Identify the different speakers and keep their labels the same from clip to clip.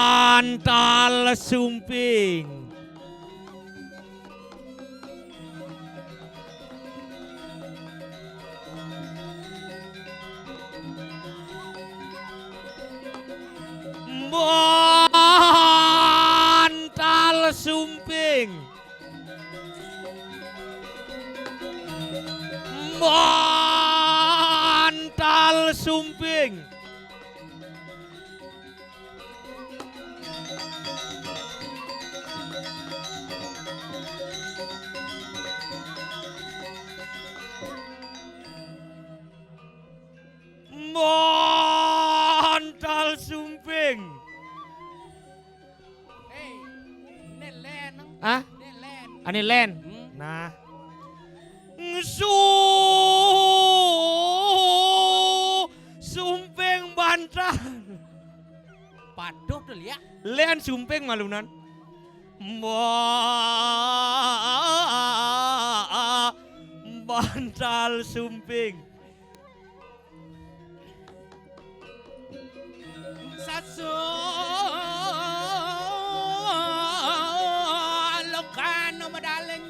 Speaker 1: Bantal sumping. Bantal sumping. Bantal sumping. Bantal sumping. Ah? Ani len. Nah. Sumping bantal.
Speaker 2: Paduh tuh ya.
Speaker 1: Len sumping malunan. Bantal sumping.
Speaker 2: Satsu lokano madaling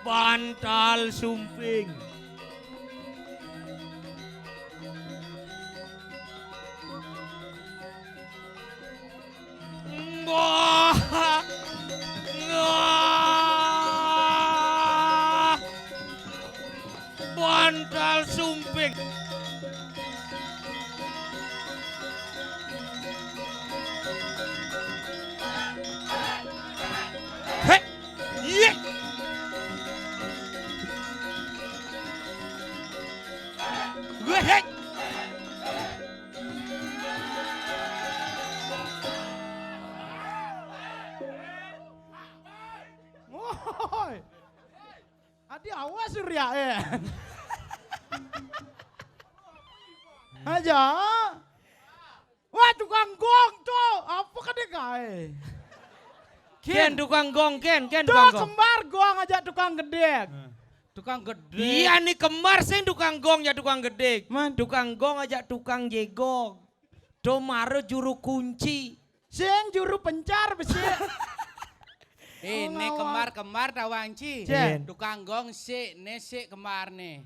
Speaker 1: bantal sumping. Bantal sumping. Hei, ye. Gue hei.
Speaker 3: Woi. Adi awas surya ya. Aja. Wah tukang gong tuh, apa kan dia kae?
Speaker 1: Ken tukang gong, Ken
Speaker 3: Tuh
Speaker 1: tukang gong.
Speaker 3: kembar gong aja tukang gede.
Speaker 2: tukang gede.
Speaker 1: Iya nih kembar sing tukang gong ya tukang gede.
Speaker 3: Man.
Speaker 1: Tukang gong aja tukang jegong. Domaro juru kunci.
Speaker 3: Sing juru pencar besi.
Speaker 2: Ini kemar-kemar tawanci.
Speaker 3: Cek.
Speaker 2: Tukang gong si, ne si kemar nih.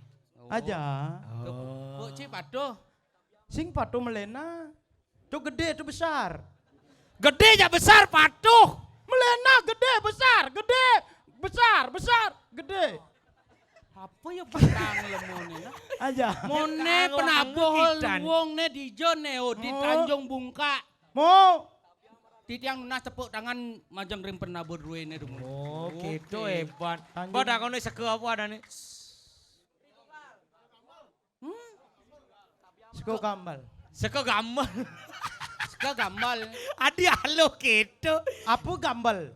Speaker 3: Aja.
Speaker 2: Bu Ci paduh.
Speaker 3: Sing patuh melena. Tuh gede tuh besar.
Speaker 1: Gede ya besar patuh.
Speaker 3: Melena gede besar, gede besar, besar, gede.
Speaker 2: Apa ya petang lemone nah?
Speaker 3: Aja.
Speaker 2: Mone penabuh wong ne di Jone di Tanjung Bungka.
Speaker 3: Mau
Speaker 2: Titiang nunas tepuk tangan majang rim penabuh duwe ne rumo.
Speaker 1: Oh gitu hebat.
Speaker 3: Tanjung.
Speaker 1: Kau dah kau nih seke apa ada nih?
Speaker 3: Seko kambal.
Speaker 1: Seke gamal.
Speaker 2: Seka gambal.
Speaker 1: Adi halo gitu.
Speaker 3: Apa gambal?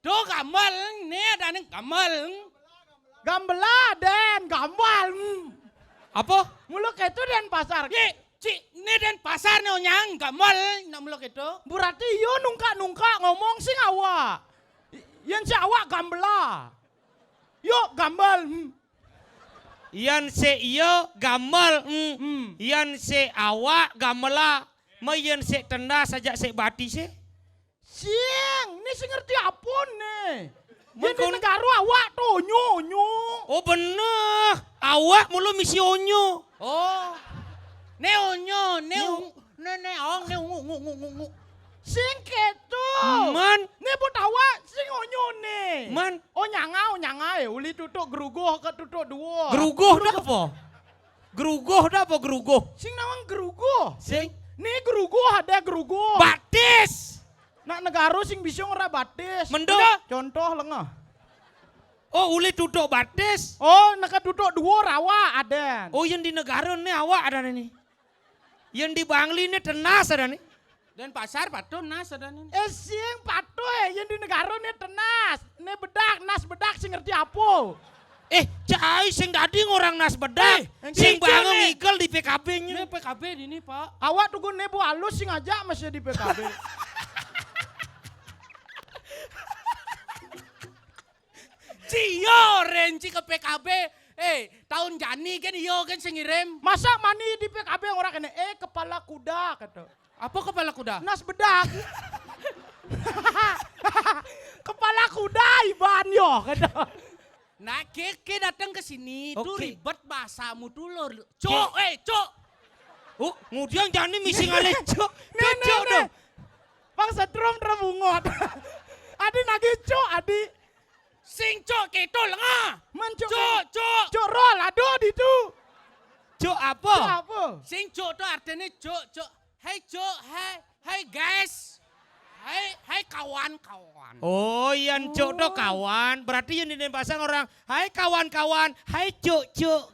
Speaker 2: Tuh gambal ne ada nih gambal.
Speaker 3: Gambela den, gambal.
Speaker 1: Apa?
Speaker 3: Muluk itu den pasar.
Speaker 2: Ye, Ci, ne den pasar ne onyang gambal nak muluk itu.
Speaker 3: Berarti yo nungka ngomong sing awak. Yang si awak gambela. Yo gambal.
Speaker 1: Yan se iyo gamal. Yan se awak gamela. Mayan se tenda saja se bati se.
Speaker 3: Sing, ini sing ngerti apa nih? Yang di
Speaker 1: Mengkau-
Speaker 3: negara awak tuh nyo.
Speaker 1: Oh bener. Awak mulu misi onyo.
Speaker 2: Oh. Ne onyo, ne ong, ne ungu.
Speaker 3: Sing ketu.
Speaker 1: Man.
Speaker 3: Nih buat awak sing onyo nih.
Speaker 1: Man.
Speaker 3: Nyanga uli tutuk gerugoh ke tutuk dua.
Speaker 1: Gerugoh dah apa? Gerugoh dah apa gerugoh?
Speaker 3: Sing nawang gerugoh.
Speaker 1: Sing.
Speaker 3: Nih gerugoh ada gerugoh.
Speaker 1: Batis.
Speaker 3: Nak negara sing bisa ngera batis.
Speaker 1: Mendo.
Speaker 3: Contoh lengah.
Speaker 1: Oh uli tutuk batis.
Speaker 3: Oh nak tutuk dua rawa ada.
Speaker 1: Oh yang di negara nih awak ada nih. Yang di Bangli nih tenas ada nih.
Speaker 2: Dan pasar paduh nas ada nih.
Speaker 3: Sing patuh yang di negara nih tenas. Nih bedak, nas bedak sing ngerti apa.
Speaker 1: Cai sing dadi orang nas bedak.
Speaker 3: yang
Speaker 1: Sing
Speaker 3: kecil
Speaker 1: bangun
Speaker 3: nih.
Speaker 1: ikel di PKB-nya.
Speaker 2: Ini PKB ini Pak.
Speaker 3: Awak tunggu nebu halus sing aja masih di PKB.
Speaker 1: Cio
Speaker 2: Renci ke PKB. Tahun Jani kan iyo kan sing ngirim.
Speaker 3: Masa mani di PKB orang kene kepala kuda kata.
Speaker 2: Apa kepala kuda?
Speaker 3: Nas bedak. Kepala kuda Iban yo kata.
Speaker 2: Nah, Keke datang ke sini tuh
Speaker 1: Oke.
Speaker 2: ribet bahasamu tuh lo. Cok, cok.
Speaker 1: Oh, kemudian Jani misi ngalih cok.
Speaker 3: Nih,
Speaker 1: Cok dong.
Speaker 3: Bang setrum terbungot. Adi nagi cok, adi.
Speaker 2: Sing cok keto lengah.
Speaker 3: Mencok.
Speaker 2: Cok.
Speaker 3: Cok roll, aduh di tu.
Speaker 1: Cok
Speaker 3: Cok
Speaker 1: apa?
Speaker 3: apa?
Speaker 2: Sing cok tuh artinya cok. Hai cok, hai guys. Hai kawan-kawan.
Speaker 1: Oh, yang cok tuh kawan. Berarti yang di pasang orang, hai kawan-kawan, hai cok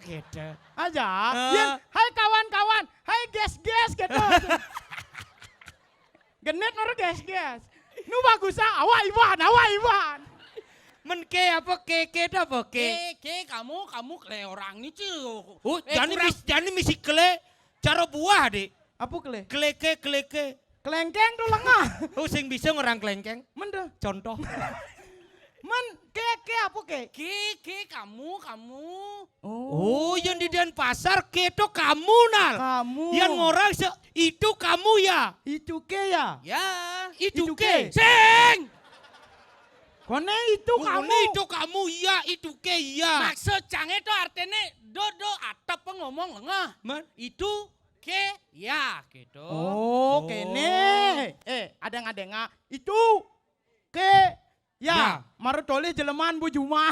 Speaker 1: gitu.
Speaker 3: Aja. Yen, hai kawan-kawan, hai guys gitu. Genet orang guys. Nu bagus awak Iwan.
Speaker 1: Men ke apa ke itu apa ke?
Speaker 2: Kamu kle orang ini sih.
Speaker 1: Oh, Jani misi kele cara buah deh.
Speaker 3: Apa kele?
Speaker 1: Keleke.
Speaker 3: Kelengkeng tuh lengah.
Speaker 1: Oh, sing bisa orang kelengkeng.
Speaker 3: Mende.
Speaker 1: Contoh.
Speaker 3: Men ke apa ke?
Speaker 2: Kamu.
Speaker 1: Oh, yang di Denpasar ke itu kamu nal.
Speaker 3: Kamu.
Speaker 1: Yang orang itu kamu ya.
Speaker 3: Itu ke ya?
Speaker 2: Ya.
Speaker 1: Itu
Speaker 3: Itu
Speaker 1: ke.
Speaker 3: ke.
Speaker 2: Sing.
Speaker 3: Kone itu kamu.
Speaker 1: Itu kamu ya, itu ke ya.
Speaker 2: Maksud cange itu artinya dodo atap ngomong lengah.
Speaker 1: Man,
Speaker 2: Itu ke ya gitu.
Speaker 3: Oh, kene. Ada ngadenga. Itu ke
Speaker 1: Ya.
Speaker 3: ya. Marutoli jeleman Bu Juma.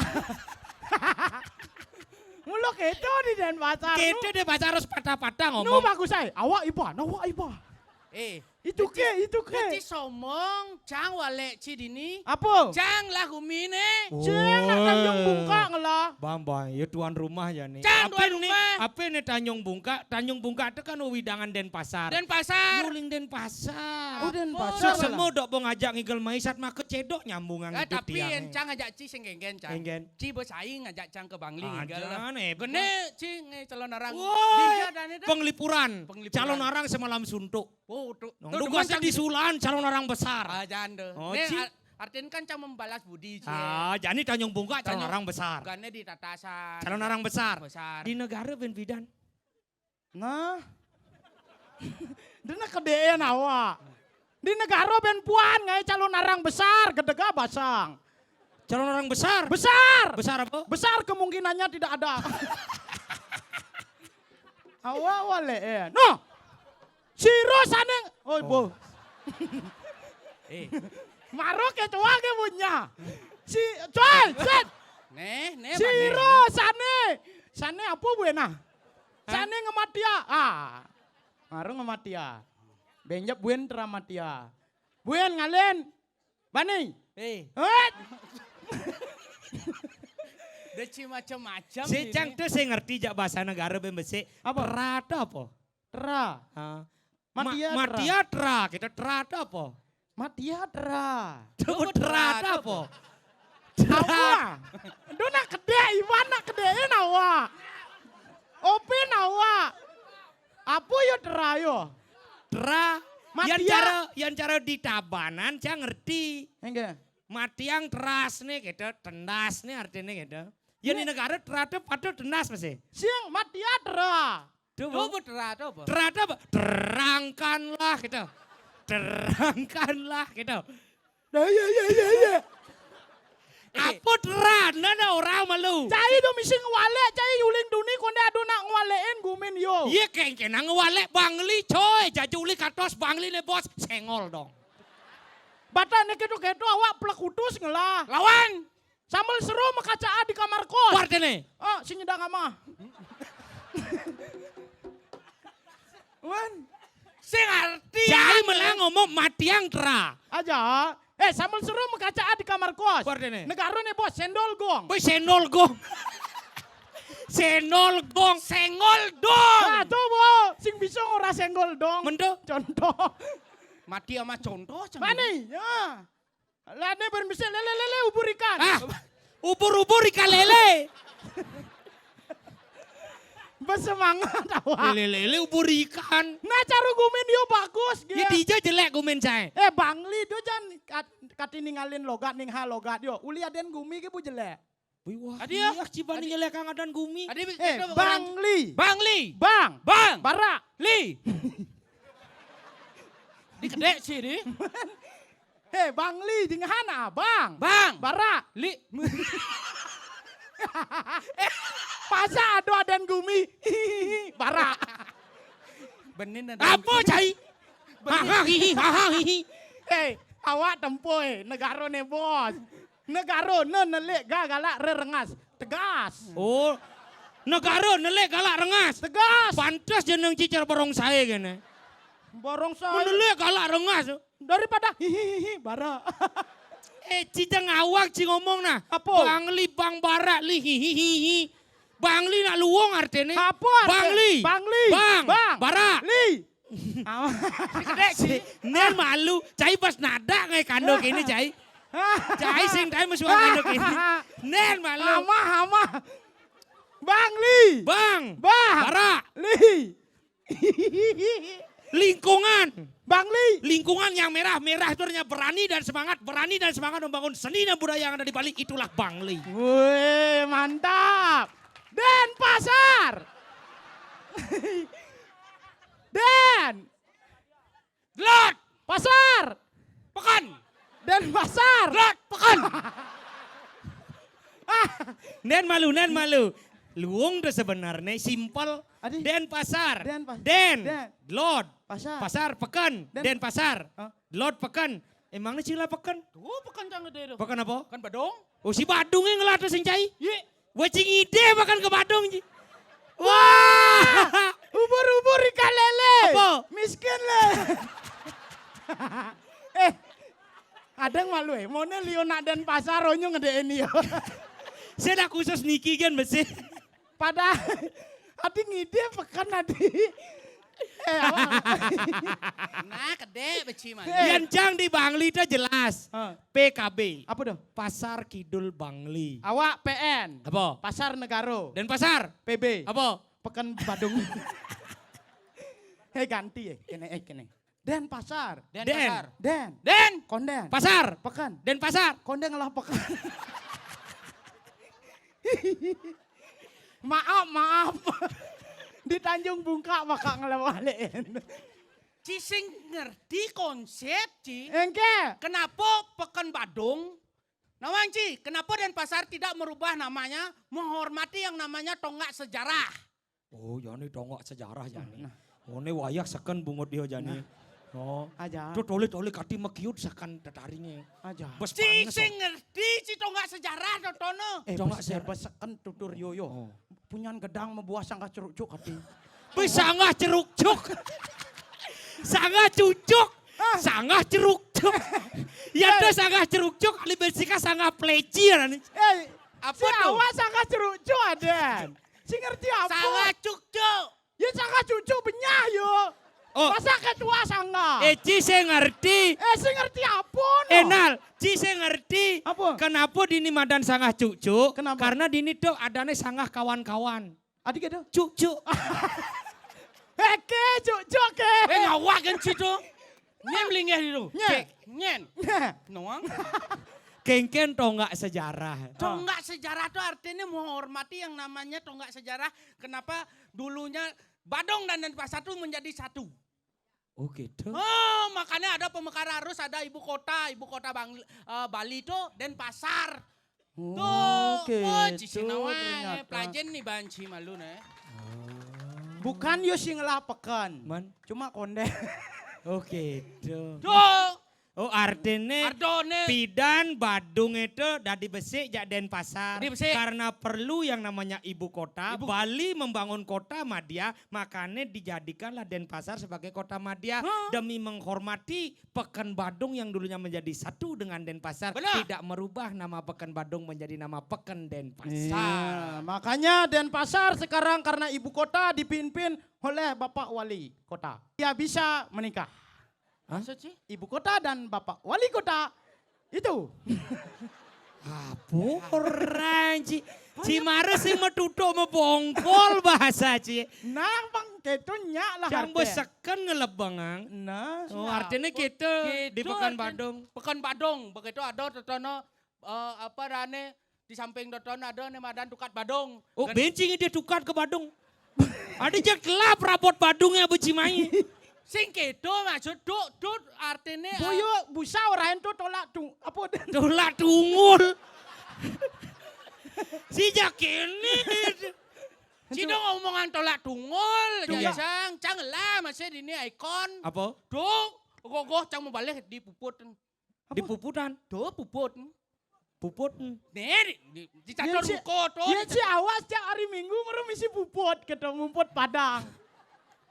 Speaker 3: Mulo keto di Denpasar.
Speaker 1: Kita deh pacar harus patah-patah
Speaker 3: Nu
Speaker 1: ngomong.
Speaker 3: bagus saya. Awak iba. Itu ke.
Speaker 2: Berarti somong cang wale cidini.
Speaker 3: Apa?
Speaker 2: Cang lagu mine.
Speaker 3: Ceng nak Tanjung Bungka ngelah.
Speaker 1: Bambang, ya tuan rumah ya nih.
Speaker 2: Can,
Speaker 1: Apa
Speaker 2: tuan
Speaker 1: nih?
Speaker 2: rumah.
Speaker 1: Apa nih Tanjung Bungka? Tanjung Bungka itu kan widangan Denpasar.
Speaker 2: Dan pasar.
Speaker 1: Nguling Denpasar.
Speaker 3: Oh, Denpasar.
Speaker 1: Semua dok mau ngajak ngigel maisat mah kecedok nyambungan
Speaker 2: Eh,
Speaker 1: itu
Speaker 2: tapi
Speaker 1: tiang.
Speaker 2: yang cang ngajak Ci sing genggen cang.
Speaker 1: Genggen.
Speaker 2: Ci bersaing ngajak cang ke Bangli.
Speaker 1: Ajan,
Speaker 2: Gene Ci calon orang.
Speaker 1: Wah,
Speaker 2: Dia dan itu.
Speaker 1: penglipuran.
Speaker 2: Penglipuran.
Speaker 1: Calon orang semalam suntuk.
Speaker 2: Oh, tuh.
Speaker 1: Lu gua di Sulan calon orang besar.
Speaker 2: Ajan deh.
Speaker 1: Oh,
Speaker 2: Nih,
Speaker 1: Ci.
Speaker 2: artinya kan cang membalas budi Ci.
Speaker 1: Jadi Tanjung Bungka calon
Speaker 2: Tanjung-
Speaker 1: orang besar.
Speaker 2: Gane di tatasan.
Speaker 1: Calon orang besar.
Speaker 2: Besar.
Speaker 1: Di negara ben bidan.
Speaker 3: Nah. Dina kedean awak. Di negara ben puan ngai calon orang besar gedega basang.
Speaker 1: Calon orang besar.
Speaker 3: Besar.
Speaker 1: Besar apa?
Speaker 3: Besar kemungkinannya tidak ada. Awak wale no. Siro saneng. Oh, bo. Maro ketua ke punya. Si set.
Speaker 2: Nih,
Speaker 3: Siro sane. Sane apa buena? Sane ngematia. Maro ngematia. Benjap buen teramatia. Buen ngalen. Bani.
Speaker 2: Deci macam-macam.
Speaker 1: Si Cang tuh saya ngerti jak bahasa negara ben besi.
Speaker 3: Apa?
Speaker 1: Terada apa?
Speaker 3: Tra. Matia tra.
Speaker 1: Matia tra. Kita terada apa?
Speaker 3: Matia tra.
Speaker 1: Tuh terada apa?
Speaker 3: Awa. Do nak kede Iwan nak kedein awa. Opin awa. Apa yo tra yo?
Speaker 1: Tra.
Speaker 3: Matia.
Speaker 1: Yang cara di Tabanan saya ngerti.
Speaker 3: Enggak.
Speaker 1: Mati yang teras nih gitu, tendas nih artinya gitu. Ya di negara terada pada tendas masih.
Speaker 3: Sing Matia tra.
Speaker 2: Tuh berat apa?
Speaker 1: Terada apa? Terangkanlah gitu. Terangkanlah gitu.
Speaker 3: Ya.
Speaker 1: Apa terang? Nana orang malu.
Speaker 3: Cai do misi ngwale, cai uling duni konde adu nak ngwalein gumin yo.
Speaker 1: Iya kengkena ngewalek Bangli coy. Jajuli katos Bangli nih bos. Sengol dong.
Speaker 3: Bata nek ketu awak plekutus ngelah.
Speaker 2: Lawan.
Speaker 3: Sambal seru makacaa di kamar kos.
Speaker 1: Partai nih.
Speaker 3: Oh, sing nyedang ama. Wan,
Speaker 2: Sing arti.
Speaker 1: Jai malah ngomong mati yang tera.
Speaker 3: aja. Sambal seru makacaa di kamar kos.
Speaker 1: Partai nih.
Speaker 3: Negara nih bos, sendol gong.
Speaker 1: Boy senol gong. Senol gong. Sengol dong.
Speaker 3: Nah, tuh bo, sing bisa ora senggol dong.
Speaker 1: Mendo.
Speaker 3: Contoh.
Speaker 2: Mati sama contoh.
Speaker 3: Mani, ya. Lane ben bisa lele ubur ikan.
Speaker 1: Ubur-ubur ikan lele.
Speaker 3: Bersemangat awak.
Speaker 1: Lele ubur ikan.
Speaker 3: Nah, cara gumin yo bagus.
Speaker 1: Ya dija jelek gumen saya.
Speaker 3: Bangli do jan kati ninggalin logat ning ha logat yo. Uli aden gumi ke bu jelek.
Speaker 1: Wih, wah,
Speaker 2: Adi ya?
Speaker 1: iya cibani nyelek kang adan gumi.
Speaker 2: Adi
Speaker 3: Bangli.
Speaker 2: Bangli.
Speaker 3: Bang.
Speaker 2: Bang.
Speaker 3: Bara.
Speaker 2: Li. Di gede sih di.
Speaker 3: Bangli jingahana, Bang.
Speaker 2: Bang.
Speaker 3: Bara.
Speaker 2: Li.
Speaker 3: Pasa ado adan gumi. Bara.
Speaker 2: Benin
Speaker 1: Apa cai? Haha hihi, haha hihi.
Speaker 3: Awak tempoy negara ne bos. Negara nelek galak rerengas. Tegas.
Speaker 1: Oh, negara nelek galak rengas.
Speaker 3: Tegas.
Speaker 1: Pantas jeneng cicer borong saya gini.
Speaker 3: Borong saya.
Speaker 1: Menelek galak rengas.
Speaker 3: Daripada hihihi bara.
Speaker 1: Ciceng awak ci ngomong nah.
Speaker 3: Apa?
Speaker 1: Bangli bang barak li hihihi. Bangli nak luwung artinya.
Speaker 3: Apa artinya?
Speaker 1: Bangli.
Speaker 3: Bangli.
Speaker 1: Bang.
Speaker 3: Bang.
Speaker 1: Barak.
Speaker 3: Li.
Speaker 2: Di gede sih.
Speaker 1: Nen malu. Cai pas nada ngai kandok ini cai. Cai sing cai mesuang kandok ini. Nen malu.
Speaker 3: Hama. Bangli.
Speaker 1: Bang.
Speaker 3: Bang.
Speaker 1: Barak.
Speaker 3: Li.
Speaker 1: Lingkungan.
Speaker 3: Bangli.
Speaker 1: Lingkungan yang merah-merah itu artinya berani dan semangat membangun seni dan budaya yang ada di balik itulah Bangli.
Speaker 3: Wih, mantap. Denpasar.
Speaker 2: Lot.
Speaker 3: Pasar.
Speaker 2: Pekan.
Speaker 3: Denpasar.
Speaker 2: Lot. Pekan.
Speaker 1: Nen malu. Luwung itu sebenarnya simpel.
Speaker 3: Adi.
Speaker 1: Denpasar.
Speaker 3: Den.
Speaker 1: Den. Lord.
Speaker 3: Pasar.
Speaker 1: Pasar pekan. Denpasar.
Speaker 3: Hah?
Speaker 1: Lord pekan. Emangnya cila pekan?
Speaker 2: Tuh pekan jangan gede tuh.
Speaker 1: Pekan apa?
Speaker 2: Kan Badung.
Speaker 1: Oh si Badung yang ngelatih sing cai.
Speaker 2: Ye.
Speaker 1: Wacing ide makan ke Badung. Ji. Wah.
Speaker 3: Ubur-ubur ikan lele.
Speaker 1: Apa?
Speaker 3: Miskin le. Ada yang malu Mone Liona Denpasar onyo ngedein yo.
Speaker 1: Saya dah khusus Niki kan besi.
Speaker 3: Pada adi ngide pekan adi.
Speaker 2: Nah gede beci mah.
Speaker 1: Yang jang di Bangli itu jelas. PKB.
Speaker 3: Apa dong?
Speaker 1: Pasar Kidul Bangli.
Speaker 3: Awak PN.
Speaker 1: Apa?
Speaker 3: Pasar Negaro.
Speaker 1: Denpasar.
Speaker 3: PB.
Speaker 1: Apa?
Speaker 3: Pekan Badung. Ganti kene. Denpasar.
Speaker 2: Denpasar.
Speaker 3: Den. Konden.
Speaker 1: Pasar.
Speaker 3: Pekan.
Speaker 1: Denpasar.
Speaker 3: Konden ngalah pekan. Maaf. Di Tanjung Bungka maka ngelewalein.
Speaker 2: Ci sing ngerti konsep Ci.
Speaker 3: Engke.
Speaker 2: Kenapa Pekan Badung? Nawang Ci, kenapa Denpasar tidak merubah namanya menghormati yang namanya tonggak sejarah?
Speaker 1: Oh, jani tonggak sejarah jani. Oh, ini wayak sekan bungut dia jani. Oh,
Speaker 3: Aja.
Speaker 1: itu toli kati mekiut sekan tetaringnya.
Speaker 3: Aja.
Speaker 1: Bes
Speaker 2: Ci
Speaker 1: panas.
Speaker 2: sing ngerti Ci tonggak sejarah Tono.
Speaker 3: Tonggak serbesekan tutur yoyo.
Speaker 1: Oh.
Speaker 3: Punyan gedang membuah sangka ceruk-cuk hati.
Speaker 1: Bes sanggah ceruk-cuk. Sanggah cucuk. Sanggah ceruk-cuk. Ya tuh sanggah ceruk-cuk. Ali bersika sanggah pleci.
Speaker 2: Apa
Speaker 3: Si
Speaker 2: tuh?
Speaker 3: awak sangka ceruk-cuk aden. Si ngerti apa?
Speaker 2: Sangat cuk-cuk.
Speaker 3: Ya sangka cucuk benyah yo.
Speaker 1: Oh.
Speaker 3: Masa ketua sangka?
Speaker 1: Ci saya ngerti.
Speaker 3: Si ngerti apa no?
Speaker 1: Enal, Ci saya ngerti.
Speaker 3: Apa?
Speaker 1: Kenapa dini madan sanggah cucuk?
Speaker 3: Kenapa?
Speaker 1: Karena dini tuh adanya sanggah kawan-kawan.
Speaker 3: Adik itu?
Speaker 1: Cucuk.
Speaker 3: Heke cucuk ke.
Speaker 2: Ngawak kan Ci tuh. Nyen linggih itu.
Speaker 3: Nye.
Speaker 2: Nyen. Nawang.
Speaker 1: Kengken tonggak sejarah.
Speaker 2: Tonggak sejarah itu artinya menghormati yang namanya tonggak sejarah. Kenapa dulunya Badung dan Denpasar itu menjadi satu.
Speaker 1: Oh gitu.
Speaker 2: Oh, makanya ada pemekaran arus, ada ibu kota Bali itu Denpasar. Tuh, oh, Cisinawang,
Speaker 3: ternyata.
Speaker 2: pelajen nih banci malu nih.
Speaker 3: Bukan yo sing ngelapekan.
Speaker 1: Man.
Speaker 3: Cuma konde.
Speaker 1: Oh gitu.
Speaker 2: Tuh,
Speaker 1: Oh artinya
Speaker 2: Ardone.
Speaker 1: Pidan Badung itu dari Besik jak Denpasar.
Speaker 2: Di Besik.
Speaker 1: Karena perlu yang namanya ibu kota. Bali membangun kota madya. Makanya dijadikanlah Denpasar sebagai kota madya. Demi menghormati Pekan Badung yang dulunya menjadi satu dengan Denpasar.
Speaker 2: Benar.
Speaker 1: Tidak merubah nama Pekan Badung menjadi nama Pekan Denpasar.
Speaker 3: Iya, makanya Denpasar sekarang karena ibu kota dipimpin oleh Bapak Wali Kota. Dia bisa menikah.
Speaker 2: Maksud sih?
Speaker 3: Ibu kota dan Bapak Wali Kota. Itu.
Speaker 1: Apa orang Ci? Cimares sing metutuk mebongkol bahasa Ci.
Speaker 3: Nah, Bang, ketunya lah.
Speaker 1: Yang
Speaker 3: harte.
Speaker 1: besekan ngelebangang.
Speaker 3: Nah,
Speaker 1: Oh, artinya kita di
Speaker 2: Gitu,
Speaker 1: Pekan
Speaker 2: artinya.
Speaker 1: Badung.
Speaker 2: Pekan Badung, begitu ada totono apa rane Di samping doton ada nih madan tukat badung.
Speaker 1: Oh, bencing dia tukat ke Badung. Ada je kelap rapot Badungnya becimai.
Speaker 2: Sing kedo maksud duk artinya
Speaker 3: Boyo busa orang itu tolak apa
Speaker 1: Tolak tungul. Si jakini.
Speaker 2: Cino ngomongan tolak tungul,
Speaker 1: Iya.
Speaker 2: jasang, cang lah masih ini ikon.
Speaker 1: Apa?
Speaker 2: Duk, gogoh cang mau balik di puput.
Speaker 1: Di puputan.
Speaker 2: Tuh puput.
Speaker 1: Puput.
Speaker 2: Nih, di catur buko tuh.
Speaker 3: Ya si awas tiap hari Minggu meru misi puput ketemu puput Padang.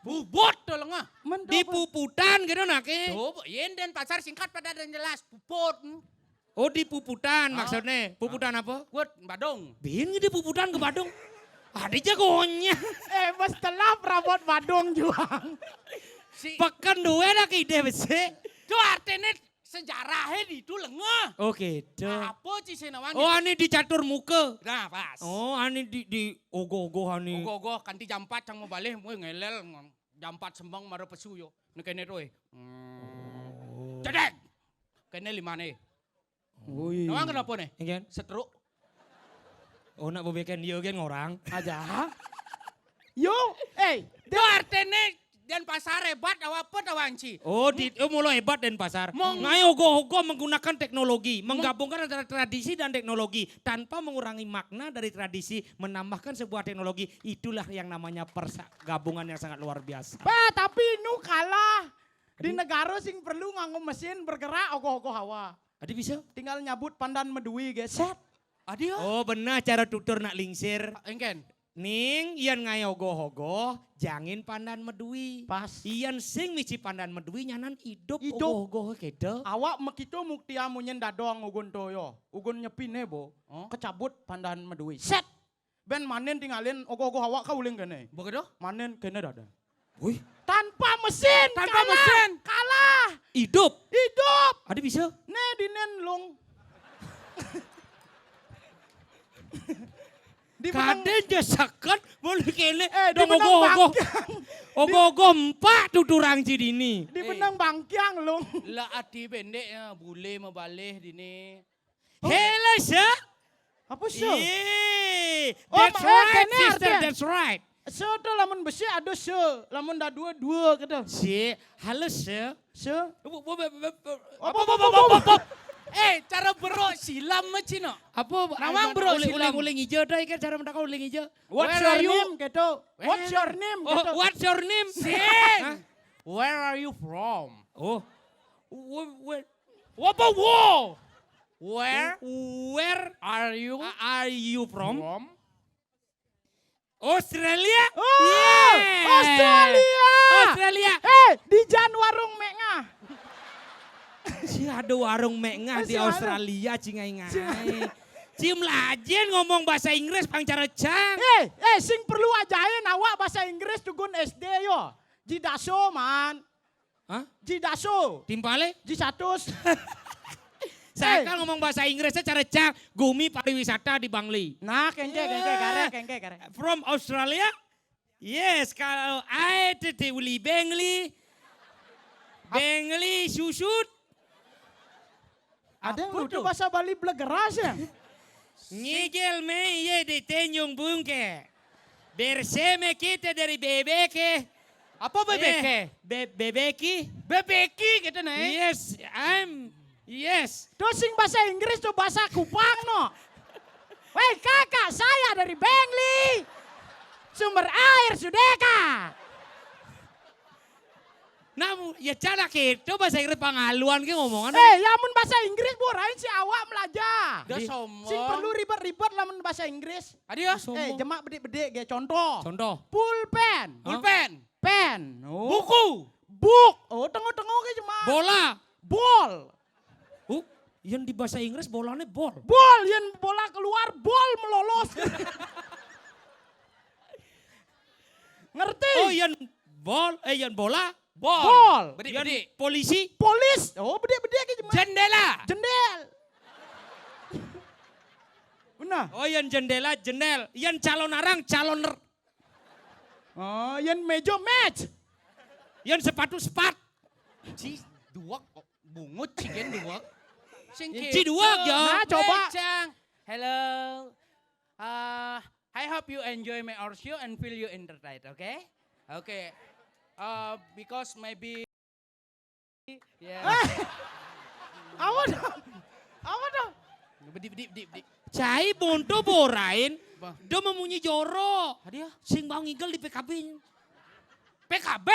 Speaker 2: Bubut tuh lengah.
Speaker 1: Di puputan gitu nake.
Speaker 2: Tuh, yen dan pasar singkat pada dan jelas puput.
Speaker 1: Oh di puputan maksudnya. Puputan apa?
Speaker 2: Buat badung.
Speaker 1: Bin di puputan ke Badung. Ada jagonya.
Speaker 3: Setelah perabot Badung juang.
Speaker 2: Si,
Speaker 1: Pekan dua nak ide besi.
Speaker 2: tuh artinya sejarahnya itu lengah.
Speaker 1: Oke.
Speaker 2: Apa sih senawan?
Speaker 1: Oh ani di catur muka.
Speaker 2: Nah pas.
Speaker 1: Oh ani di ogoh-ogoh ani.
Speaker 2: Gogoh kanti jam 4 cang mau balik mau ngelel jam 4 sembang maro pesu yo. Nekene roe. Cedek. Kene 5 nih.
Speaker 3: Wih.
Speaker 2: Nawang kenapa nih?
Speaker 1: Ingin?
Speaker 2: Setruk.
Speaker 1: Oh nak bebekan dia kan orang.
Speaker 3: Aja. Yo,
Speaker 2: Itu artinya dan pasar hebat apa tawanci.
Speaker 1: Oh mulai hebat dan pasar. Ngai ogoh-ogoh menggunakan teknologi. Menggabungkan antara tradisi dan teknologi. Tanpa mengurangi makna dari tradisi. Menambahkan sebuah teknologi. Itulah yang namanya gabungan yang sangat luar biasa.
Speaker 3: tapi nu kalah. Di negara sing perlu nganggo mesin bergerak ogoh-ogoh hawa.
Speaker 1: Adi bisa?
Speaker 3: Tinggal nyabut pandan medui geset.
Speaker 2: Adio.
Speaker 1: Oh benar cara tutur nak lingsir.
Speaker 2: Engken.
Speaker 1: Ning iyan ngai ogoh-ogoh jangin pandan medui.
Speaker 3: Pas.
Speaker 1: Iyan sing misi pandan medui nyanan hidup
Speaker 3: Hidup.
Speaker 1: ogoh-ogoh keda.
Speaker 3: Awak mekito muktia munyen dadong ugun toyo. Ugun nyepine bo.
Speaker 2: Oh.
Speaker 3: Kecabut pandan medui. Set. Ben manen tinggalin ogoh-ogoh awak kau uling kene.
Speaker 2: Begitu?
Speaker 3: Manen kene dada.
Speaker 1: Wih,
Speaker 3: Tanpa mesin.
Speaker 2: Tanpa
Speaker 3: kalah.
Speaker 2: mesin.
Speaker 3: Kalah.
Speaker 1: hidup.
Speaker 3: Hidup.
Speaker 1: Adi bisa?
Speaker 3: Nih dinen lung. Di menang-
Speaker 1: Kaden jasakan boleh kene.
Speaker 3: di
Speaker 1: Dong
Speaker 3: menang
Speaker 1: ogoh-ogoh.
Speaker 3: bangkyang.
Speaker 1: Ogoh-ogoh empat tuturang cidini.
Speaker 3: Di menang bangkyang lung.
Speaker 2: Lah ati pendek ya bule mebalik dini.
Speaker 1: Hela sa?
Speaker 3: Apa sih?
Speaker 1: Yeah.
Speaker 3: Oh,
Speaker 1: That's right,
Speaker 3: kene
Speaker 1: sister.
Speaker 3: artinya.
Speaker 1: That's right.
Speaker 3: Se tu lamun besi ada se. Lamun dah dua gitu.
Speaker 1: Si, halo sa.
Speaker 3: Se.
Speaker 1: Apa?
Speaker 2: Cara berok silam macam no.
Speaker 1: Apa?
Speaker 2: Nawang bro, silam.
Speaker 1: Uling hijau dah kan cara mendak uling hijau.
Speaker 3: What's
Speaker 2: Where
Speaker 3: your
Speaker 2: are you?
Speaker 3: name gitu? What's your name
Speaker 1: Oh,
Speaker 3: gitu?
Speaker 1: what's your name?
Speaker 2: Sing.
Speaker 1: Hah?
Speaker 2: Where are you from?
Speaker 1: Oh.
Speaker 2: Apa wo? Where
Speaker 1: Where
Speaker 2: are you
Speaker 1: are you from?
Speaker 2: from?
Speaker 1: Australia?
Speaker 3: Oh,
Speaker 1: Yes.
Speaker 3: Australia.
Speaker 1: Australia.
Speaker 3: Di Jan warung meknya.
Speaker 1: Si ada warung mengah di
Speaker 3: Si ada.
Speaker 1: Australia cingai-ngai. Cium lajen ngomong bahasa Inggris pangcara cang.
Speaker 3: Sing perlu ajain awak bahasa Inggris tugun SD yo. Jidaso man.
Speaker 1: Hah?
Speaker 3: Jidaso.
Speaker 1: Timpale?
Speaker 3: Jisatus.
Speaker 1: Saya kan ngomong bahasa Inggrisnya cara cang. Gumi pariwisata di Bangli.
Speaker 3: Nah, kengke kare.
Speaker 1: From Australia? Yes, kalau I uli Bangli. Bangli susut.
Speaker 3: Ada yang
Speaker 2: Apa
Speaker 3: lucu
Speaker 2: tuh?
Speaker 3: bahasa Bali blegeras ya.
Speaker 1: Ngigel me ye di Tanjung Bungke. Bersama kita dari Bebeke.
Speaker 2: Apa bebeke?
Speaker 1: Bebeki?
Speaker 2: Bebeki gitu nih.
Speaker 1: Yes.
Speaker 3: Terus sing bahasa Inggris tuh bahasa Kupang no. Weh kakak saya dari Bangli. Sumber air Sudeka.
Speaker 1: Namun ya cara kita bahasa Inggris pangaluan ke ngomongan.
Speaker 3: Yamun bahasa Inggris burain si awak melajar.
Speaker 2: Dah
Speaker 1: Di-
Speaker 2: sombong.
Speaker 3: Sing perlu ribet-ribet lamun bahasa Inggris.
Speaker 2: Adio.
Speaker 1: Sombong.
Speaker 3: Jemak bedik-bedik kayak contoh.
Speaker 1: Contoh.
Speaker 3: Pulpen.
Speaker 2: Pulpen.
Speaker 3: Pen. Oh.
Speaker 2: Buku.
Speaker 3: Book. Oh, tengok-tengok ke jemak.
Speaker 1: Bola.
Speaker 3: Bol.
Speaker 1: Yang di bahasa Inggris bolanya bol.
Speaker 3: Bol, yang bola keluar, bol melolos. Ngerti?
Speaker 1: Oh yang bol, yang bola.
Speaker 3: Bol.
Speaker 2: Bedik-bedik.
Speaker 1: Polisi.
Speaker 3: Polis. Oh, bedik-bedik ke jemak.
Speaker 2: Jendela.
Speaker 3: Jendel. Benar.
Speaker 1: Oh yang jendela, jendel. Yang calon arang, caloner.
Speaker 3: Oh, yang meja match.
Speaker 1: Yang sepatu sepat.
Speaker 2: Ci dua bungut cigen dua. Sing
Speaker 1: Ci dua, ya.
Speaker 3: Nah, coba.
Speaker 2: Cang. Hello. I hope you enjoy my our show and feel you entertained, okay? Okay. Because maybe yeah.
Speaker 3: Awas dong. Awas dong.
Speaker 2: Dip.
Speaker 1: Cai bonto borain.
Speaker 2: Ba.
Speaker 1: Do memunyi joro.
Speaker 2: Hadiah.
Speaker 1: Sing bang ngigel di PKB.
Speaker 2: PKB.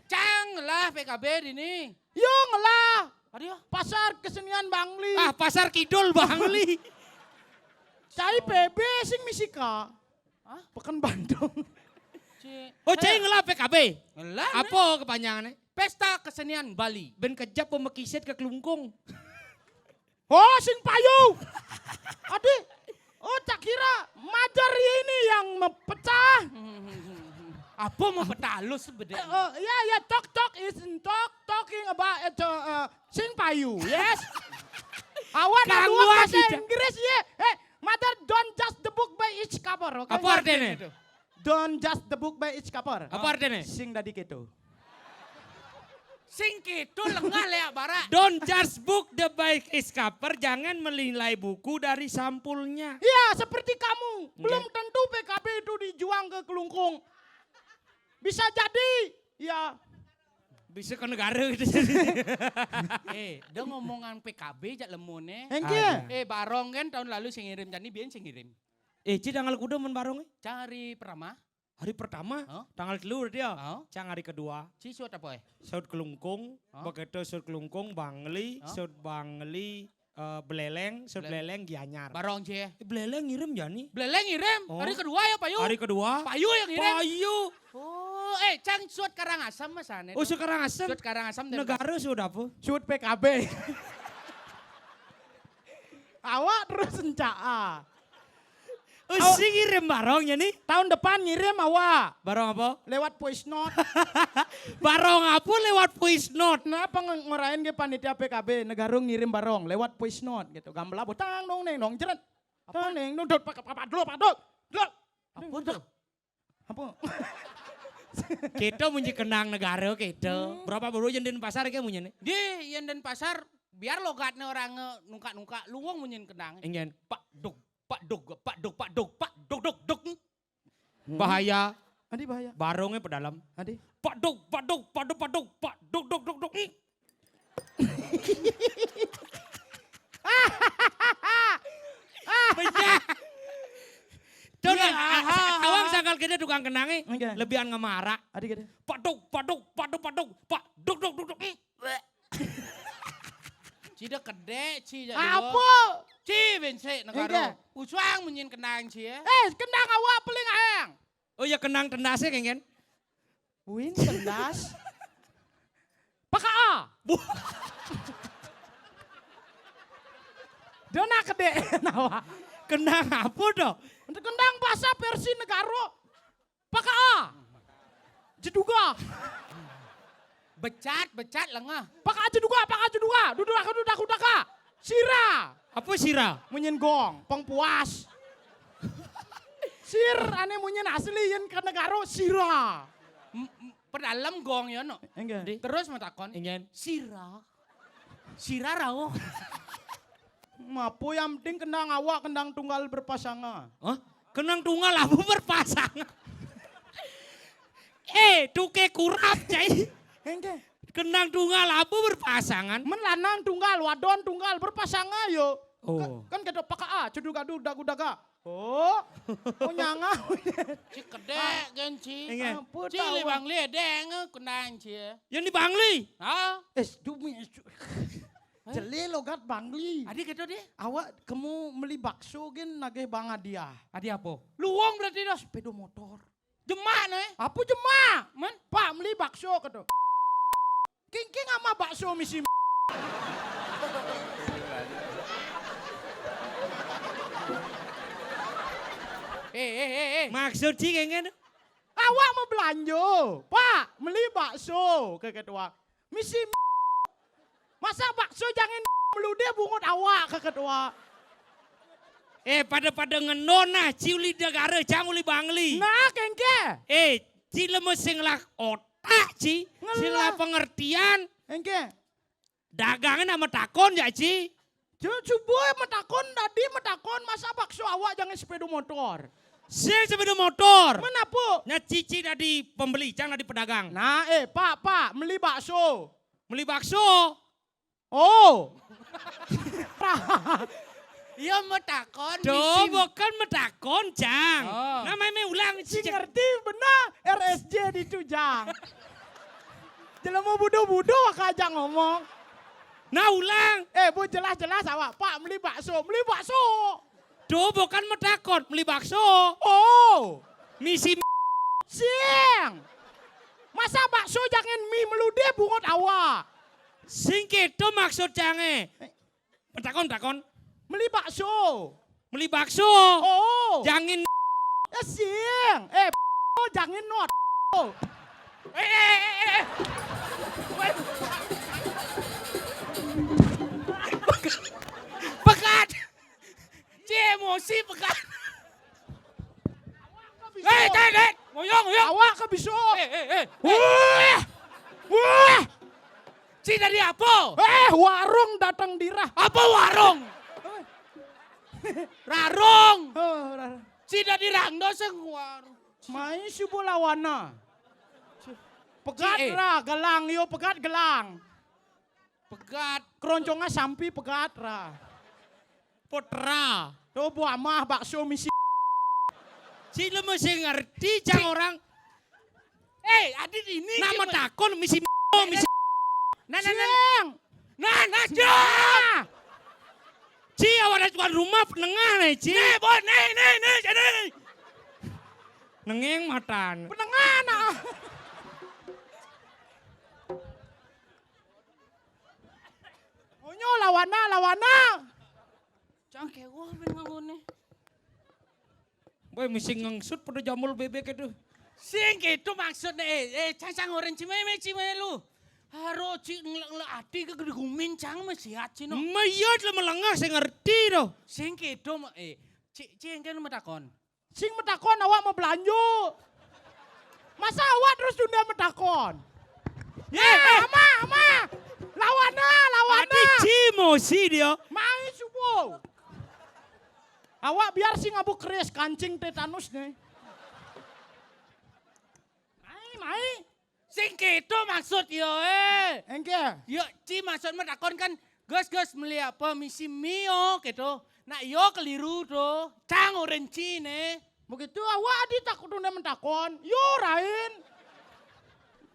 Speaker 2: Cang lah PKB ini.
Speaker 3: Yung lah.
Speaker 2: Hadiah.
Speaker 3: Pasar kesenian Bangli.
Speaker 1: Ah, Pasar Kidul Bangli.
Speaker 3: Cai PB sing misika.
Speaker 2: Hah?
Speaker 3: Pekan Bandung.
Speaker 1: Oh, cai ngelah PKB.
Speaker 2: Ngelah.
Speaker 1: Apa kepanjangannya?
Speaker 2: Pesta Kesenian Bali.
Speaker 1: Ben kejap pemekiset ke kelungkung.
Speaker 3: Oh, sing payu. Adik. Oh, tak kira Madar ini yang mempecah.
Speaker 2: Apa mau petalus sebenarnya?
Speaker 3: Ya, talking about sing payu, yes. Awan
Speaker 1: Kang
Speaker 3: dua
Speaker 1: Wah
Speaker 3: bahasa
Speaker 1: tidak.
Speaker 3: Inggris ya. Mother don't judge the book by its cover, oke?
Speaker 1: Apa artinya?
Speaker 3: Don't judge the book by its cover.
Speaker 1: Apa artinya?
Speaker 3: Sing tadi gitu.
Speaker 2: Sing gitu lengah ya bara.
Speaker 1: Don't judge book the by its cover. Jangan menilai buku dari sampulnya.
Speaker 3: Iya, seperti kamu. Belum tentu PKB itu dijuang ke Kelungkung. Bisa jadi, ya.
Speaker 1: Bisa ke negara gitu.
Speaker 2: Dia ngomongan PKB jak lemune.
Speaker 3: Engke.
Speaker 2: Barong kan tahun lalu sing ngirim jani biyen sing ngirim.
Speaker 1: Ci tanggal kuda men barong.
Speaker 2: Cari pertama.
Speaker 1: Hari pertama,
Speaker 2: Oh.
Speaker 1: tanggal telur dia.
Speaker 2: Oh.
Speaker 1: Cang hari kedua.
Speaker 2: Si suat apa
Speaker 1: Saud Kelungkung,
Speaker 2: Oh.
Speaker 1: begitu Saud Kelungkung, Bangli,
Speaker 2: Oh.
Speaker 1: Saud Bangli, Beleleng, Saud Beleleng, Gianyar.
Speaker 2: Barong cie.
Speaker 1: Beleleng ngirim jani.
Speaker 2: Beleleng ngirim.
Speaker 1: Oh.
Speaker 2: Hari kedua ya Payu.
Speaker 1: Hari kedua,
Speaker 2: Payu yang ngirim.
Speaker 1: Payu.
Speaker 2: Oh, Cang suat Karangasem masane.
Speaker 1: Oh sekarang asem.
Speaker 2: Suat Karangasem dan
Speaker 1: Negara sudah apa?
Speaker 3: Shoot PKB. Awak terus encaa.
Speaker 1: Oh, si ngirim barongnya nih.
Speaker 3: Tahun depan ngirim awak.
Speaker 1: Barong apa?
Speaker 3: Lewat voice note.
Speaker 1: Barong apa lewat voice note?
Speaker 3: Kenapa ngorain ke panitia PKB? Negara ngirim barong lewat voice note gitu. Gambela botang dong neng dong jeret. Apa neng dong dot pak dulu.
Speaker 2: apa tuh?
Speaker 3: Apa?
Speaker 1: Kita munyi kenang negara kita. Berapa baru jendin pasar kayak munyi nih?
Speaker 2: Di yang dan pasar biar logatnya orang nungka-nungka luwung munyin kendang.
Speaker 1: Ingin.
Speaker 2: Pak dog.
Speaker 1: Bahaya.
Speaker 3: Adi bahaya.
Speaker 1: Barongnya pedalam.
Speaker 3: Adi.
Speaker 1: Pak dog. Banyak. Coba, awang sangkal kita tukang kenangi,
Speaker 3: Oke.
Speaker 1: lebihan ngemara.
Speaker 3: Adi gede.
Speaker 1: Pak dog.
Speaker 2: Cida kede, cida
Speaker 3: Apa?
Speaker 2: Ci bense
Speaker 3: Engke.
Speaker 2: negara. Uswang munyin kendang ci ya.
Speaker 3: Kendang awak paling ayang.
Speaker 1: Oh ya kenang tendasnya kan?
Speaker 3: Win tendas. Paka. Dona kede nawa.
Speaker 1: Kenang apa dong?
Speaker 3: Untuk kendang bahasa versi negara. Paka. Jeduga.
Speaker 2: Becat lengah.
Speaker 3: Paka jeduga. Dudaka. Sira.
Speaker 1: Apa sira?
Speaker 3: Munyin gong, pengpuas. Sir ane munyin asli yen ke negara sira.
Speaker 2: Perdalam gong ya no.
Speaker 3: Enggak.
Speaker 2: Terus matakon.
Speaker 1: Ingin.
Speaker 2: Sira rawo.
Speaker 3: Mapo yang penting kendang awak kendang tunggal berpasangan.
Speaker 1: Hah? Kenang tunggal apa berpasangan? Tuke kurap cai.
Speaker 3: Enggak.
Speaker 1: Kenang tunggal apa berpasangan?
Speaker 3: Men lanang tunggal, wadon tunggal berpasangan yo.
Speaker 1: Oh.
Speaker 3: Kan kata paka ceduga daga. Oh nyanga.
Speaker 2: Ci kede gen ci.
Speaker 1: Ingin.
Speaker 2: Ci libang ledeng kendang ci ya.
Speaker 1: Yang di Bangli.
Speaker 2: Ah,
Speaker 3: Dumi. Jeli logat Bangli.
Speaker 2: adik gitu deh.
Speaker 3: Awak kamu beli bakso gen nagih bang dia.
Speaker 1: Adi apa?
Speaker 2: Luwung berarti dah.
Speaker 3: Sepeda motor.
Speaker 2: Jemak nih.
Speaker 3: Apa jema?
Speaker 2: Man.
Speaker 3: Pak beli bakso kata. King ama bakso misi.
Speaker 1: Maksud sih kayaknya.
Speaker 3: Awak mau belanja. Pak beli bakso ke ketua. Misi. Masa bakso jangan melude bungut awak ke ketua.
Speaker 1: Pada ngenona ciuli negara cang uli Bangli.
Speaker 3: Nah kengke.
Speaker 1: Ci lemes sing lah otak ci. Sing lah pengertian.
Speaker 3: Engke.
Speaker 1: Dagangan sama takon ya ci.
Speaker 3: Coba metakon tadi metakon masa yang sepeda motor.
Speaker 1: Sing sepeda motor.
Speaker 3: Menapa?
Speaker 1: Nya cici dari pembeli, jangan dari pedagang.
Speaker 3: Nah, Pak, beli bakso.
Speaker 1: Beli bakso.
Speaker 3: Oh.
Speaker 2: Iya mau takon.
Speaker 1: Duh, bukan medakon, Jang.
Speaker 2: Oh.
Speaker 1: Namanya ulang.
Speaker 3: Si ngerti benar RSJ di Tujang. Jelemu budo-budo aja ngomong.
Speaker 1: Nah ulang.
Speaker 3: Bu jelas-jelas awak. Pak beli bakso.
Speaker 1: Duh, bukan medakon, beli bakso.
Speaker 3: Oh.
Speaker 1: Misi
Speaker 3: Siang. Masa bakso jangan mie melude bungut awak.
Speaker 1: sing kedo maksud jange. Medakon.
Speaker 3: Beli bakso.
Speaker 1: Beli bakso.
Speaker 3: Oh.
Speaker 1: Jangan
Speaker 3: Siang. Jangan not.
Speaker 2: Pekat. Ci emosi pekat. Tet. Ngoyong.
Speaker 3: Awak ke biso.
Speaker 2: Wah. Ci dari apa?
Speaker 3: Warung datang dirah.
Speaker 2: Apa warung? Rarong. Ci dari rangdo sing warung.
Speaker 3: Main si bolawana. Pegat
Speaker 2: Si,
Speaker 3: ra, gelang yo pegat gelang.
Speaker 2: Pekat.
Speaker 3: Keroncongan sampi pegat ra.
Speaker 1: putra.
Speaker 3: Tuh bu amah bakso misi.
Speaker 1: Si lu mesti ngerti jang orang.
Speaker 2: Adit ini.
Speaker 1: Nama takon misi.
Speaker 3: Siang.
Speaker 2: Nah.
Speaker 1: Ci awak tuan rumah penengah nih, Ci.
Speaker 2: Nih, jadi.
Speaker 1: Nengeng matan.
Speaker 3: Penengan ah. Onyo lawana.
Speaker 2: Cangke wah ngangone.
Speaker 1: Boy mesti ngengsut pada jamul bebek itu.
Speaker 2: Sing gitu maksudnya cang orang cime lu. Haro ci ngelak ati ke gede gumin cang masih hati no.
Speaker 1: Mayat lah melengah saya ngerti doh.
Speaker 2: Sing gitu ci yang kan metakon.
Speaker 3: Sing metakon awak mau belanja. Masa awak terus tunda metakon? Ama. Lawana.
Speaker 1: Adi cimo sih dia.
Speaker 3: Mai subuh. Awak biar si ngabuk keris kancing tetanus nih. Mai.
Speaker 2: Sing gitu maksud yo
Speaker 3: Engke.
Speaker 2: Yo ci maksud metakon kan gus meli apa misi mio gitu. Nah yo keliru tuh. Cang orang cine.
Speaker 3: Begitu awak adi takut tunda mentakon. Yo rain.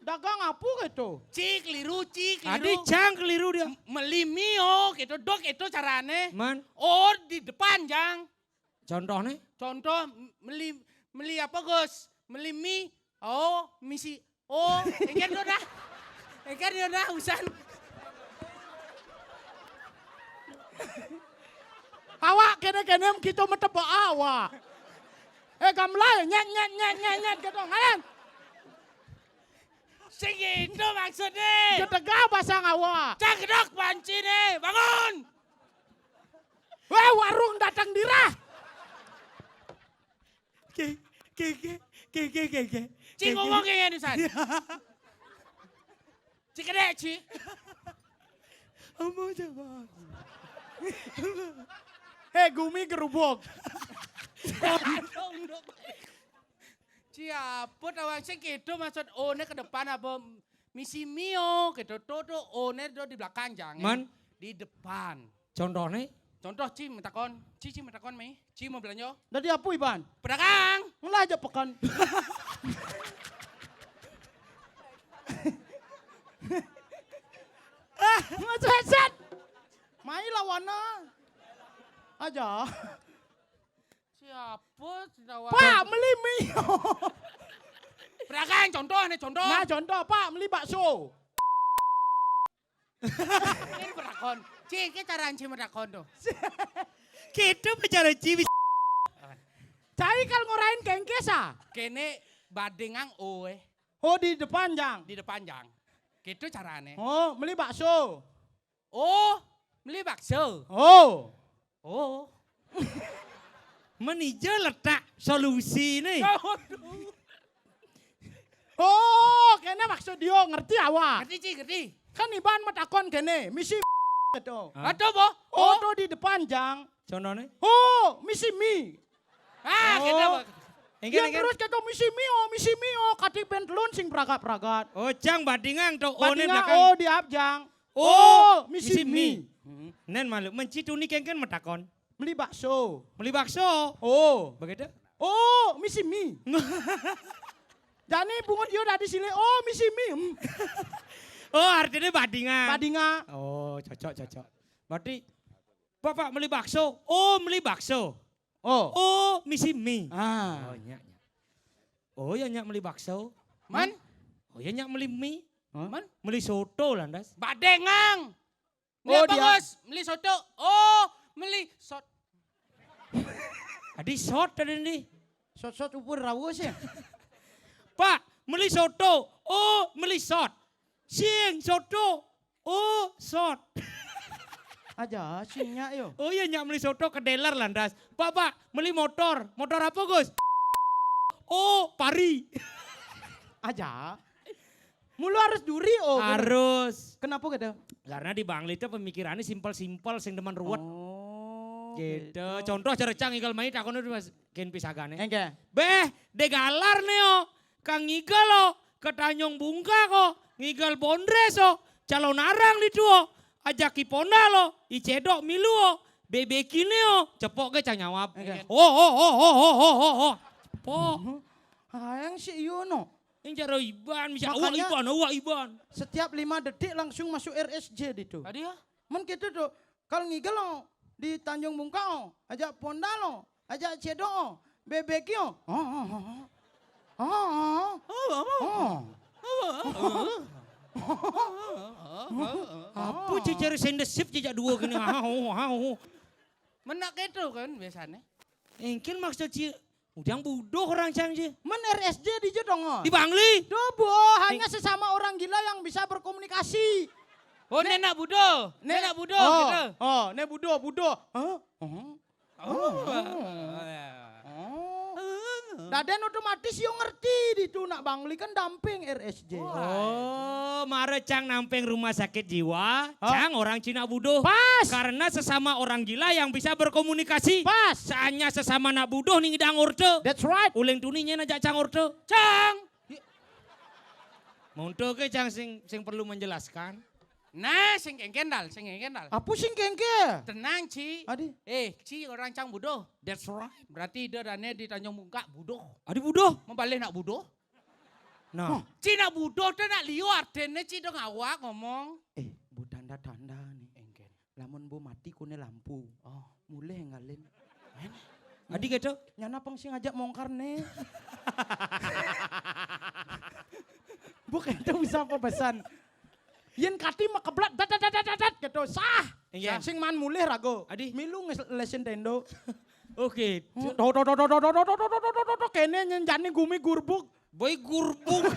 Speaker 3: Dagang apa gitu?
Speaker 2: Ci keliru.
Speaker 1: Adi jang keliru dia.
Speaker 2: Meli mio gitu dok itu carane.
Speaker 1: Man,
Speaker 2: Oh di depan jang.
Speaker 1: contohnya.
Speaker 2: Contoh meli apa Gus? Meli mie. Oh, misi. Oh, engkan dia dah usan.
Speaker 3: Awak kene kita metebo awak. Gamlay nyet gitu ngalan.
Speaker 2: Sing itu maksudnya.
Speaker 3: Ketega pasang awak.
Speaker 2: Cak kedok panci nih, bangun.
Speaker 3: Warung datang dirah.
Speaker 1: Ke.
Speaker 2: Ci ngomong kayak gini san. Ci kedek ci.
Speaker 1: Amo coba.
Speaker 3: Gumi gerubuk.
Speaker 2: Ci apa tawang sing gitu maksud one ke depan apa misi mio gitu tuh one di belakang jangan.
Speaker 1: Man.
Speaker 2: Di depan.
Speaker 1: Contohnya.
Speaker 2: Contoh Ci metakon mi. Ci mau belanja.
Speaker 3: Tadi apa Iban?
Speaker 2: Pedagang.
Speaker 3: Ngelah aja pekan. Ngeset. Mai lawana. Aja.
Speaker 2: Siapa tawa?
Speaker 3: Pak beli mie.
Speaker 2: Pedagang contoh.
Speaker 3: Nah contoh Pak beli bakso.
Speaker 2: Ini perakon. Ci, ini cara Ci merakon tuh.
Speaker 1: Kita bicara cibi.
Speaker 3: Cai kalau ngorain kengkesa.
Speaker 2: Kene badengang oe
Speaker 3: Oh di depan jang.
Speaker 2: di depan jang. Gitu carane.
Speaker 3: Oh beli bakso.
Speaker 2: Oh, beli bakso.
Speaker 3: Oh.
Speaker 2: Oh.
Speaker 1: Menija letak solusi nih.
Speaker 3: Oh kene maksud dia ngerti awak.
Speaker 2: Ngerti Ci, ngerti.
Speaker 3: Kan Iban metakon kene misi gitu.
Speaker 2: Aduh, Bo.
Speaker 3: Oh tuh di depan jang.
Speaker 1: Contohnya.
Speaker 3: Oh misi mie.
Speaker 2: Kita
Speaker 3: Yang terus kata misi mio, kati bentlun sing pragat-pragat.
Speaker 1: Oh, jang badingang to. Oh, ne
Speaker 3: Badinga
Speaker 1: belakang.
Speaker 3: di abjang.
Speaker 1: Misi
Speaker 3: misi
Speaker 1: mi.
Speaker 3: mi.
Speaker 1: Nen malu mencituni kengken metakon.
Speaker 3: Beli bakso.
Speaker 1: Beli bakso.
Speaker 3: Oh.
Speaker 1: Begitu?
Speaker 3: Misi mi. Jani bungut yo dari sini. Misi mi.
Speaker 1: Oh, artinya badingan.
Speaker 3: Badinga.
Speaker 1: Oh, cocok. Berarti Bapak beli bakso. Oh, beli bakso. Oh, misi mie. Oh, nyak. Oh, ya nyak beli bakso.
Speaker 2: Man?
Speaker 1: Oh, ya nyak beli mie.
Speaker 2: Man?
Speaker 1: Beli soto landas.
Speaker 2: Badengang.
Speaker 3: Oh,
Speaker 2: Dia bagus. Beli soto. Beli sot.
Speaker 1: Adi sot tadi nih.
Speaker 3: Sot upur rawus ya.
Speaker 1: Pak, beli soto. Oh, beli sot. Siang soto. Oh, sot.
Speaker 3: Aja singnya yo.
Speaker 1: Oh iya nyak beli soto ke dealer landas. Pak, beli motor. Motor apa Gus? Oh, pari.
Speaker 3: Aja. Mulu harus duri gitu.
Speaker 1: Harus.
Speaker 3: Kenapa gitu?
Speaker 1: Karena di Bangli itu pemikirannya simpel-simpel sing demen ruwet. Gitu.
Speaker 3: Gitu.
Speaker 1: Contoh cara cang igal main takon udah mas ken pisagane.
Speaker 3: Engke.
Speaker 1: Beh, de galar neo. Kang ngigal lo ke Tanjung Bungka kok. Ngigal Bondres o. Calon arang di tuo. Ajaki ponda lo. Icedok milu o. Bebe kini o. Cepok ke cang nyawap.
Speaker 3: Engke.
Speaker 1: Oh. Cepok.
Speaker 3: Hayang si Yono.
Speaker 1: Yang cara Iban. Bisa
Speaker 3: Makanya-
Speaker 1: Iban.
Speaker 3: Setiap 5 detik langsung masuk RSJ itu.
Speaker 2: Tadi ya?
Speaker 3: Men gitu tuh. Kalau ngigel lo di Tanjung Bungka lo, ajak Ponda lo, ajak Cedok lo, BBQ lo.
Speaker 1: Apa cara sendesip jejak dua gini.
Speaker 2: Menak itu kan biasanya.
Speaker 1: Mungkin maksud Ci. Udang budoh orang cang Ci.
Speaker 3: Men RSJ di Jedong.
Speaker 1: Di Bangli.
Speaker 3: Dobo, hanya sesama orang gila yang bisa berkomunikasi.
Speaker 2: Oh, nenek budo. Nenek budo gitu.
Speaker 3: Ne budo. Daden otomatis yo ngerti itu nak Bangli kan damping RSJ.
Speaker 1: Oh, mare cang nampeng rumah sakit jiwa.
Speaker 3: Oh.
Speaker 1: Cang orang Cina budoh.
Speaker 3: Pas.
Speaker 1: Karena sesama orang gila yang bisa berkomunikasi.
Speaker 3: Pas.
Speaker 1: Saanya sesama nak budoh nih ngidang orte.
Speaker 3: That's right.
Speaker 1: Uleng tuninya najak cang orte.
Speaker 2: Cang.
Speaker 1: Untuk ke cang sing perlu menjelaskan.
Speaker 2: Nah, sing kendal.
Speaker 3: Apa sing kengke?
Speaker 2: Tenang, Ci.
Speaker 3: Adi.
Speaker 2: Ci orang cang budo.
Speaker 1: That's right.
Speaker 2: Berarti dia dane di Tanjung Bungka budo.
Speaker 1: Adi budoh.
Speaker 2: Membalik nak budo.
Speaker 1: Nah.
Speaker 2: Ci nak budo tu nak liwat. Dene Ci dong awak ngomong.
Speaker 3: Bu tanda-tanda nih. Engken. Lamun bu mati kune lampu. Mulai ngalin.
Speaker 1: Adi gitu.
Speaker 3: Nyana peng sing ngajak mongkar nih. Bukan itu bisa pesan. Yen kati makeblat dat gitu sah.
Speaker 1: Iya.
Speaker 3: Sing man mulih rago.
Speaker 1: Adi.
Speaker 3: Milu lesin tendo.
Speaker 1: Oke.
Speaker 3: Kene nyenjani gumi gurbuk.
Speaker 1: Boy gurbuk.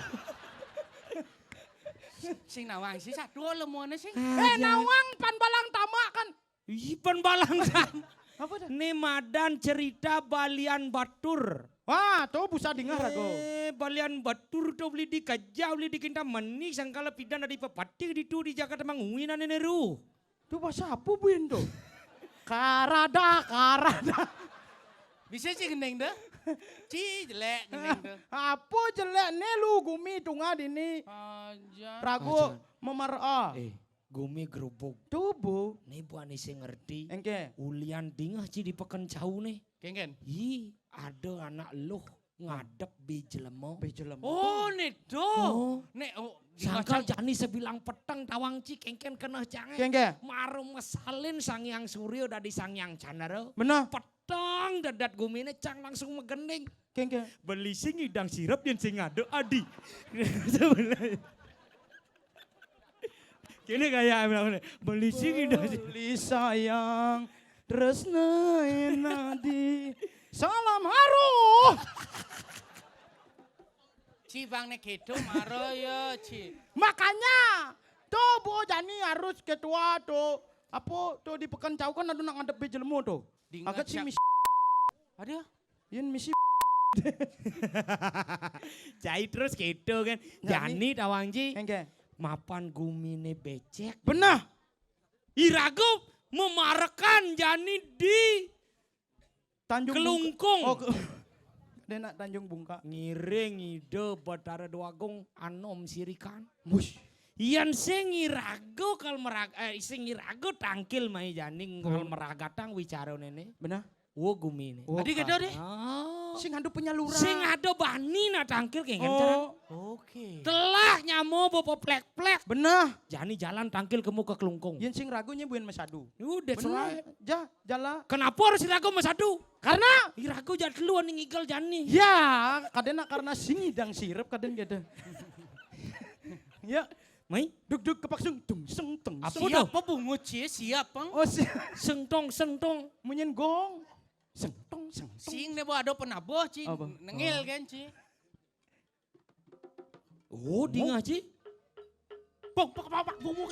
Speaker 2: Sing nawang sih satu lemone sing.
Speaker 3: Nawang pan balang tamak kan.
Speaker 1: Ipan balang sam.
Speaker 3: Apa dah?
Speaker 1: Nemadan cerita Balian Batur.
Speaker 3: Wah, tuh busa dengar rago.
Speaker 1: Balian Batur tuh beli di Kajau, beli di Kintamani, sangkala pidana di Papati di tu di Jakarta manguinan neneru.
Speaker 3: Tuh bahasa apa bu Indo? Karada.
Speaker 2: Bisa Ci gendeng dah. Ci jelek gendeng dah.
Speaker 3: Apa jelek nih lu gumi tunga dini.
Speaker 2: Aja.
Speaker 3: Rago memara.
Speaker 1: Gumi gerubuk.
Speaker 3: Tuh bu.
Speaker 1: Nih bu ani sing ngerti.
Speaker 3: Engke.
Speaker 1: Ulian dingah ci di pekan jauh nih.
Speaker 2: Kengen.
Speaker 1: Ada anak loh ngadep bejelemo.
Speaker 2: Oh, nedo.
Speaker 1: Oh.
Speaker 2: Nek
Speaker 1: Sangkal jani sebilang petang tawang ci kengken kena jangan.
Speaker 3: Kengke.
Speaker 1: Marum mesalin Sangyang Suryo dari Sangyang Candara.
Speaker 3: Benar.
Speaker 1: Petang dadat gumine cang langsung megending.
Speaker 3: Kengke.
Speaker 1: Beli sing ngidang sirap yang sing ngado adi. Kini kayak beli sing ngidang sirap.
Speaker 3: Beli sayang. Tresna enadi. Salam haru.
Speaker 2: Ci bang nek kedo maro ya Ci.
Speaker 3: Makanya. Tuh bu Jani harus ketua tuh. Apa tuh di pekan jauh kan ada nak ngadep bejelmu tuh. Agak si misi.
Speaker 2: Ada?
Speaker 3: Yen misi.
Speaker 1: Cai terus gitu kan. Jani tawangji.
Speaker 3: Kengke.
Speaker 1: Mapan gumine becek.
Speaker 3: Benar.
Speaker 1: Irago memarekan Jani di
Speaker 3: Tanjung
Speaker 1: Kelungkung.
Speaker 3: Oh, Dena Tanjung Bungka.
Speaker 1: Ngiring ide Batara Duagung anom sirikan.
Speaker 3: Mush.
Speaker 1: Iyan sing ngirago kal sing ngirago tangkil mai janing kal meragatang wicara nene.
Speaker 3: Benar?
Speaker 1: Wo gumi ini.
Speaker 3: Oh,
Speaker 2: Tadi gede deh.
Speaker 1: Oh.
Speaker 3: Sing adu penyalura.
Speaker 1: Sing ada bani na tangkil kayak cara.
Speaker 3: Oke.
Speaker 1: Telah nyamo bopo plek-plek.
Speaker 3: Benar.
Speaker 1: Jani jalan tangkil kemu ke Kelungkung.
Speaker 3: Yen sing ragunya buin mesadu.
Speaker 1: Udah
Speaker 3: Benar.
Speaker 1: selesai.
Speaker 3: Jala.
Speaker 1: Kenapa harus irago masadu?
Speaker 3: Karena
Speaker 1: Irago jadluan ning igal jani.
Speaker 3: ya kadena karena sing hidang sirep kaden gede. Ya,
Speaker 1: Mai,
Speaker 3: duk kepaksung tung seng teng.
Speaker 1: Apa
Speaker 3: seng.
Speaker 1: tuh?
Speaker 2: Siapa pungut sih? Siapa?
Speaker 3: Oh,
Speaker 1: sentong.
Speaker 3: munyen gong. Seng tong.
Speaker 2: Sing nebo ada penabuh cing.
Speaker 3: Apa?
Speaker 2: Nengil kan cing.
Speaker 1: Oh, di ngaji.
Speaker 2: Bong, bong.